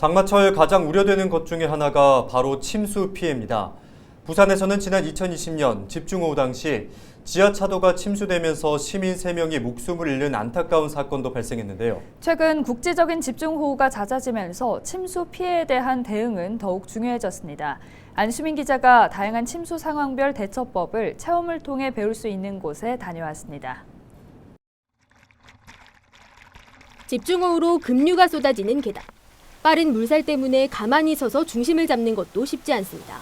장마철 가장 우려되는 것 중에 하나가 바로 침수 피해입니다. 부산에서는 지난 2020년 집중호우 당시 지하차도가 침수되면서 시민 3명이 목숨을 잃는 안타까운 사건도 발생했는데요. 최근 국지적인 집중호우가 잦아지면서 침수 피해에 대한 대응은 더욱 중요해졌습니다. 안수민 기자가 다양한 침수 상황별 대처법을 체험을 통해 배울 수 있는 곳에 다녀왔습니다. 집중호우로 급류가 쏟아지는 계단. 빠른 물살 때문에 가만히 서서 중심을 잡는 것도 쉽지 않습니다.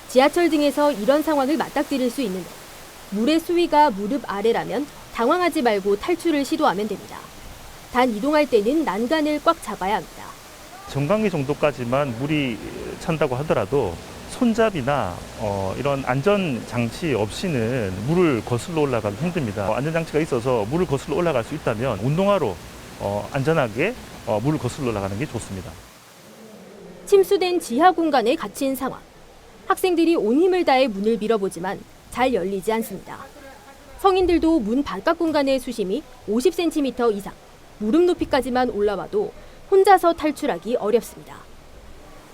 지하철 등에서 이런 상황을 맞닥뜨릴 수 있는데 물의 수위가 무릎 아래라면 당황하지 말고 탈출을 시도하면 됩니다. 단 이동할 때는 난간을 꽉 잡아야 합니다. 정강이 정도까지만 물이 찬다고 하더라도 손잡이나 이런 안전장치 없이는 물을 거슬러 올라가기 힘듭니다. 안전장치가 있어서 물을 거슬러 올라갈 수 있다면 운동화로 안전하게 물을 거슬러 올라가는 게 좋습니다. 침수된 지하 공간에 갇힌 상황. 학생들이 온 힘을 다해 문을 밀어보지만 잘 열리지 않습니다. 성인들도 문 바깥 공간의 수심이 50cm 이상, 무릎 높이까지만 올라와도 혼자서 탈출하기 어렵습니다.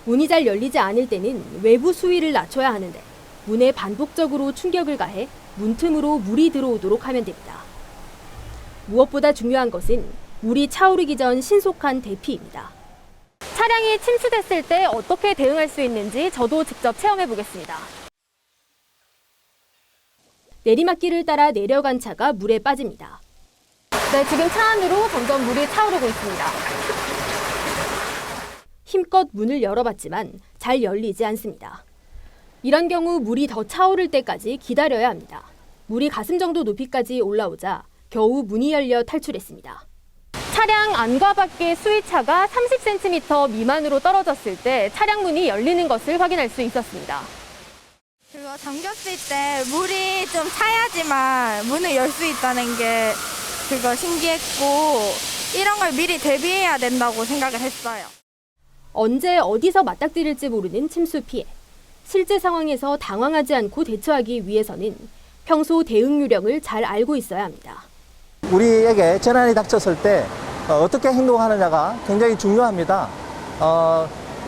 문이 잘 열리지 않을 때는 외부 수위를 낮춰야 하는데 문에 반복적으로 충격을 가해 문틈으로 물이 들어오도록 하면 됩니다. 무엇보다 중요한 것은 물이 차오르기 전 신속한 대피입니다. 차량이 침수됐을 때 어떻게 대응할 수 있는지 저도 직접 체험해 보겠습니다. 내리막길을 따라 내려간 차가 물에 빠집니다. 네, 지금 차 안으로 점점 물이 차오르고 있습니다. 힘껏 문을 열어봤지만 잘 열리지 않습니다. 이런 경우 물이 더 차오를 때까지 기다려야 합니다. 물이 가슴 정도 높이까지 올라오자 겨우 문이 열려 탈출했습니다. 차량 안과 밖의 수위차가 30cm 미만으로 떨어졌을 때 차량 문이 열리는 것을 확인할 수 있었습니다. 그거 잠겼을 때 물이 좀 차야지만 문을 열 수 있다는 게 그거 신기했고 이런 걸 미리 대비해야 된다고 생각을 했어요. 언제 어디서 맞닥뜨릴지 모르는 침수 피해. 실제 상황에서 당황하지 않고 대처하기 위해서는 평소 대응 요령을 잘 알고 있어야 합니다. 우리에게 재난이 닥쳤을 때 어떻게 행동하느냐가 굉장히 중요합니다.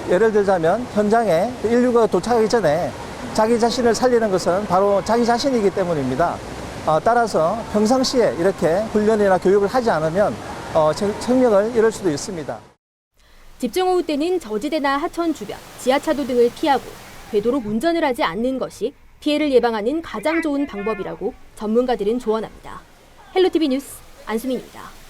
예를 들자면 현장에 인류가 도착하기 전에 자기 자신을 살리는 것은 바로 자기 자신이기 때문입니다. 따라서 평상시에 이렇게 훈련이나 교육을 하지 않으면 생명을 잃을 수도 있습니다. 집중호우 때는 저지대나 하천 주변, 지하차도 등을 피하고 되도록 운전을 하지 않는 것이 피해를 예방하는 가장 좋은 방법이라고 전문가들은 조언합니다. 헬로티비 뉴스 안수민입니다.